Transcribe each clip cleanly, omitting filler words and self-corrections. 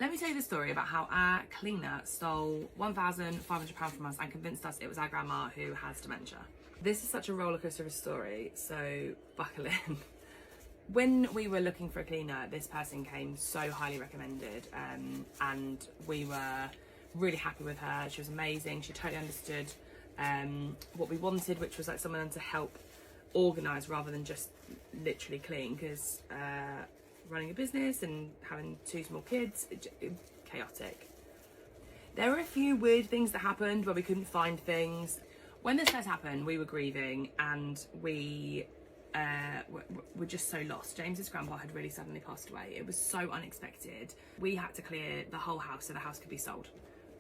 Let me tell you the story about how our cleaner stole £1,500 from us and convinced us it was our grandma who has dementia. This is such a rollercoaster of a story, so buckle in. When we were looking for a cleaner, this person came so highly recommended, and we were really happy with her. She was amazing. She totally understood what we wanted, which was like someone to help organise rather than just literally clean, because running a business and having 2 small kids, chaotic. There were a few weird things that happened where we couldn't find things. When this first happened, we were grieving and we were just so lost. James's grandpa had really suddenly passed away. It was so unexpected. We had to clear the whole house so the house could be sold.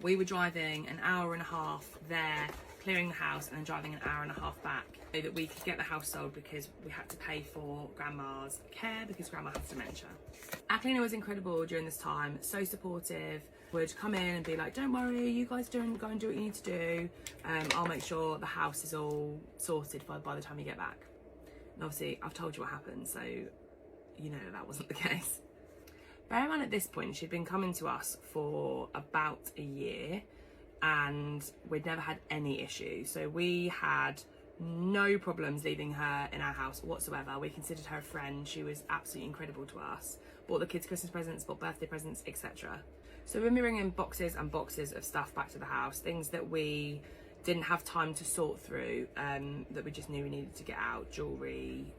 We were driving an hour and a half there, clearing the house, and then driving an hour and a half back so that we could get the house sold, because we had to pay for grandma's care because grandma has dementia. Our cleaner was incredible during this time, so supportive, would come in and be like, don't worry, you guys go and do what you need to do. I'll make sure the house is all sorted by the time you get back. And obviously I've told you what happened, so you know that wasn't the case. Bear in mind, at this point, she'd been coming to us for about a year and we'd never had any issues. So we had no problems leaving her in our house whatsoever. We considered her a friend. She was absolutely incredible to us. Bought the kids Christmas presents, bought birthday presents, etc. So we're bringing in boxes and boxes of stuff back to the house, things that we didn't have time to sort through, that we just knew we needed to get out, jewellery,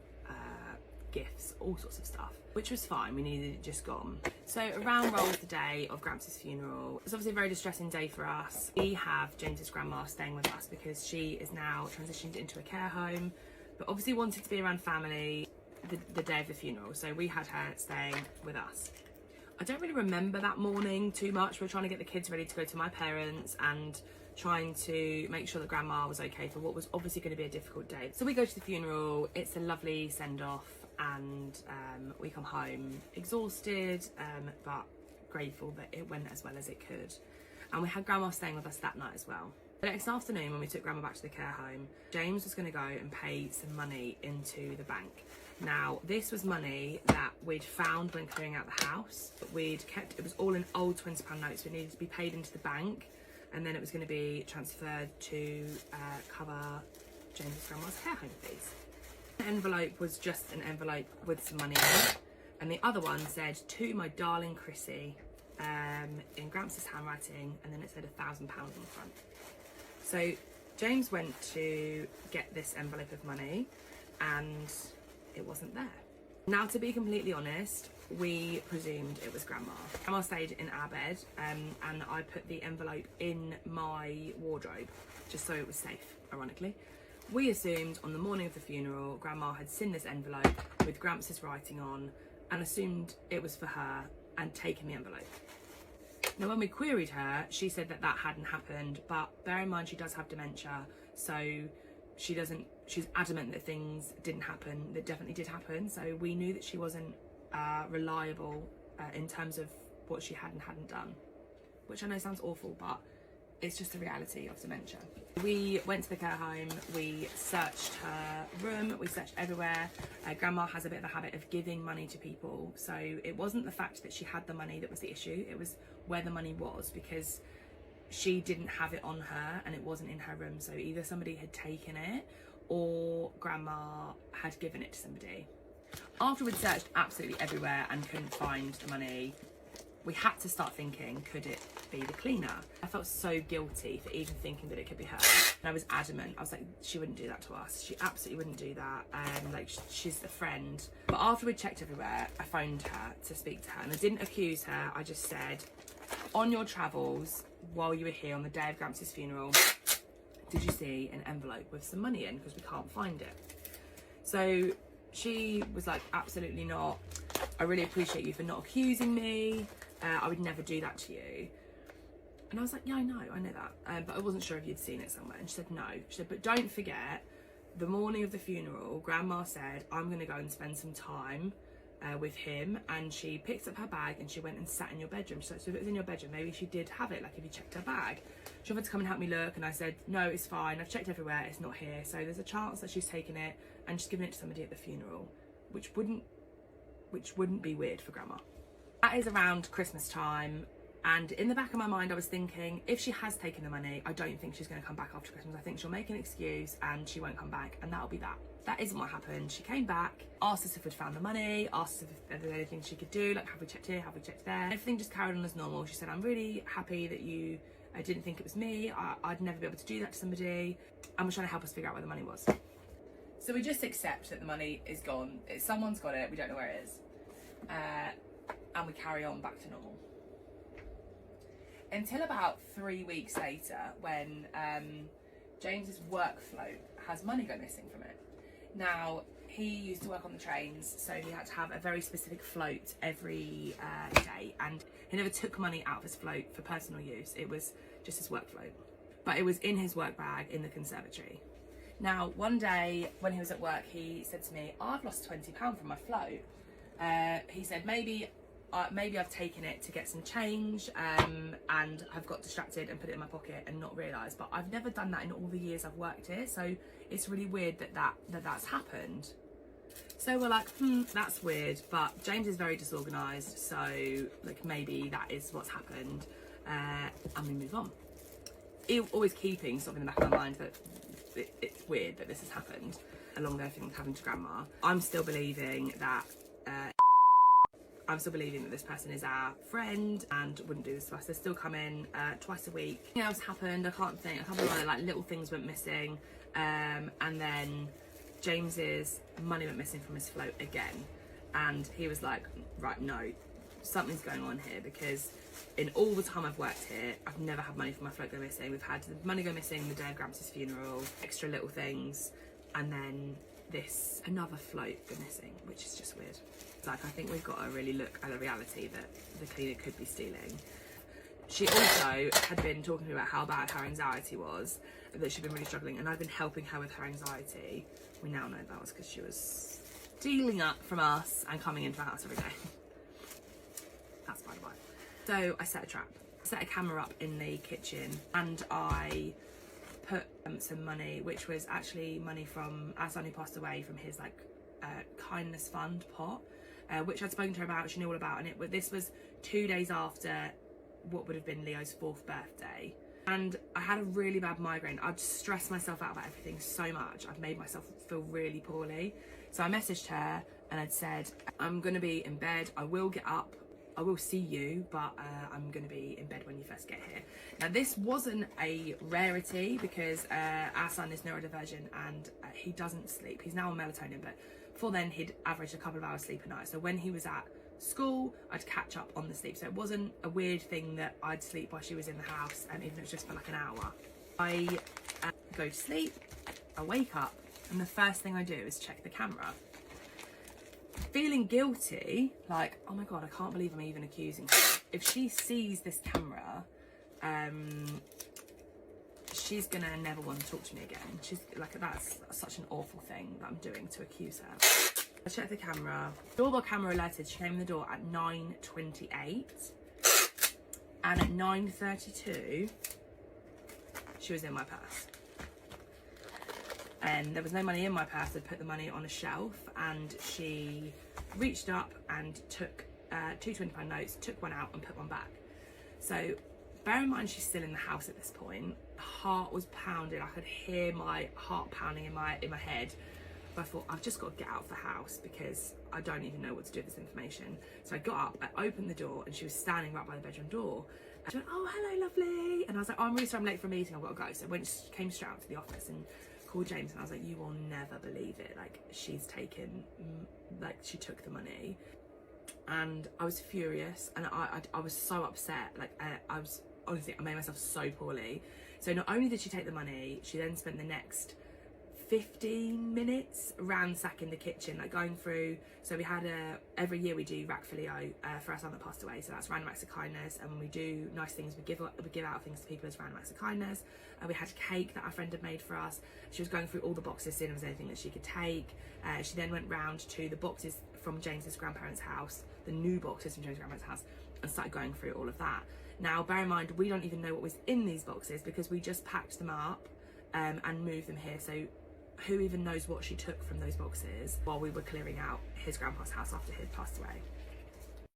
gifts, all sorts of stuff, which was fine. We needed it just gone. So around rolls the day of Gramps' funeral. It's obviously a very distressing day for us. We have James's grandma staying with us because she is now transitioned into a care home, but obviously wanted to be around family the day of the funeral. So we had her staying with us. I don't really remember that morning too much. We were trying to get the kids ready to go to my parents and trying to make sure that grandma was okay for what was obviously going to be a difficult day. So we go to the funeral. It's a lovely send-off, and we come home exhausted, but grateful that it went as well as it could. And we had grandma staying with us that night as well. The next afternoon, when we took grandma back to the care home, James was going to go and pay some money into the bank. Now, this was money that we'd found when clearing out the house. We'd kept, it was all in old £20 notes. It needed to be paid into the bank, and then it was going to be transferred to cover James's grandma's care home fees. The envelope was just an envelope with some money in it, and the other one said, "To my darling Chrissy," in Gramps' handwriting, and then it said £1,000 on the front. So James went to get this envelope of money and it wasn't there. Now, to be completely honest, we presumed it was grandma. Grandma stayed in our bed, and I put the envelope in my wardrobe just so it was safe, ironically. We assumed on the morning of the funeral, grandma had seen this envelope with Gramps' writing on and assumed it was for her and taken the envelope. Now, when we queried her, she said that that hadn't happened, but bear in mind she does have dementia, so she's adamant that things didn't happen, that definitely did happen. So we knew that she wasn't reliable in terms of what she had and hadn't done, which I know sounds awful, but it's just the reality of dementia. We went to the care home, we searched her room, we searched everywhere. Grandma has a bit of a habit of giving money to people, so it wasn't the fact that she had the money that was the issue, it was where the money was, because she didn't have it on her and it wasn't in her room. So either somebody had taken it or grandma had given it to somebody. After we'd searched absolutely everywhere and couldn't find the money, we had to start thinking, could it be the cleaner? I felt so guilty for even thinking that it could be her. And I was adamant. I was like, she wouldn't do that to us. She absolutely wouldn't do that. Like, she's a friend. But after we'd checked everywhere, I phoned her to speak to her. And I didn't accuse her. I just said, on your travels, while you were here on the day of Gramps' funeral, did you see an envelope with some money in? Because we can't find it. So she was like, absolutely not. I really appreciate you for not accusing me. I would never do that to you. And I was like, yeah, I know that. But I wasn't sure if you'd seen it somewhere. And she said, no. She said, but don't forget, the morning of the funeral, grandma said, I'm going to go and spend some time with him. And she picked up her bag and she went and sat in your bedroom. She said, so if it was in your bedroom, maybe she did have it. Like, if you checked her bag. She offered to come and help me look. And I said, no, it's fine. I've checked everywhere. It's not here. So there's a chance that she's taken it and she's given it to somebody at the funeral, which wouldn't be weird for grandma. That is around Christmas time. And in the back of my mind, I was thinking, if she has taken the money, I don't think she's going to come back after Christmas. I think she'll make an excuse and she won't come back, and that'll be that. That isn't what happened. She came back, asked us if we'd found the money, asked us if there was anything she could do, like, have we checked here, have we checked there? Everything just carried on as normal. She said, I'm really happy that you didn't think it was me. I'd never be able to do that to somebody. And was trying to help us figure out where the money was. So we just accept that the money is gone. Someone's got it, we don't know where it is. And we carry on back to normal. Until about 3 weeks later, when James's work float has money go missing from it. Now, he used to work on the trains, so he had to have a very specific float every day, and he never took money out of his float for personal use. It was just his work float. But it was in his work bag in the conservatory. Now, one day when he was at work, he said to me, I've lost £20 from my float. He said, maybe I've taken it to get some change and I've got distracted and put it in my pocket and not realised. But I've never done that in all the years I've worked here, so it's really weird that's happened. So we're like, that's weird. But James is very disorganised, so like maybe that is what's happened, and we move on. Always keeping something in the back of my mind that it's weird that this has happened, along with everything that's happened to Grandma. I'm still believing that this person is our friend and wouldn't do this to us. They still come in twice a week. Nothing else happened. I can't believe like little things went missing, and then James's money went missing from his float again, and he was like, right, no, something's going on here, because in all the time I've worked here, I've never had money from my float go missing. We've had the money go missing the day of Gramps' funeral, extra little things, and then another float go missing, which is just weird. Like, I think we've got to really look at the reality that the cleaner could be stealing. She also had been talking to me about how bad her anxiety was, that she'd been really struggling, and I've been helping her with her anxiety. We now know that was because she was stealing up from us and coming into our house every day. That's by the way. So I set a trap, set a camera up in the kitchen, and I put some money, which was actually money from our son who passed away, from his kindness fund pot, which I'd spoken to her about. She knew all about, and this was 2 days after what would have been Leo's 4th birthday. And I had a really bad migraine. I'd stressed myself out about everything so much. I'd made myself feel really poorly. So I messaged her and I'd said, I'm going to be in bed. I will get up. I will see you, but I'm going to be in bed when you first get here. Now, this wasn't a rarity because our son is neurodivergent and he doesn't sleep. He's now on melatonin, but before then he'd averaged a couple of hours sleep a night. So when he was at school, I'd catch up on the sleep. So it wasn't a weird thing that I'd sleep while she was in the house, even if it was just for like an hour. I go to sleep, I wake up, and the first thing I do is check the camera. Feeling guilty, like, oh my God, I can't believe I'm even accusing her. If she sees this camera, she's gonna never want to talk to me again. She's like, that's such an awful thing that I'm doing to accuse her. I checked the camera. Doorbell camera alerted. She came in the door at 9:28, and at 9:32, she was in my purse. And there was no money in my purse. I'd put the money on a shelf, and she reached up and took 2 £20 notes, took one out and put one back. So bear in mind, she's still in the house at this point. The heart was pounding. I could hear my heart pounding in my head. But I thought, I've just got to get out of the house because I don't even know what to do with this information. So I got up, I opened the door, and she was standing right by the bedroom door. And she went, oh, hello, lovely. And I was like, oh, I'm really sorry I'm late for a meeting, I've got to go. So I came straight out to the office and called James, and I was like, you will never believe it. Like, she took the money. And I was furious, and I was so upset. Like, honestly, I made myself so poorly. So not only did she take the money, she then spent the next 15 minutes ransacking the kitchen, like going through. So we had every year we do Rack for Leo for our son that passed away. So that's random acts of kindness, and when we do nice things, we give out things to people as random acts of kindness. We had cake that our friend had made for us. She was going through all the boxes, seeing if there was anything that she could take. She then went round to the boxes from James's grandparents' house, the new boxes from James's grandparents' house, and started going through all of that. Now, bear in mind, we don't even know what was in these boxes because we just packed them up and moved them here. So who even knows what she took from those boxes while we were clearing out his grandpa's house after he'd passed away.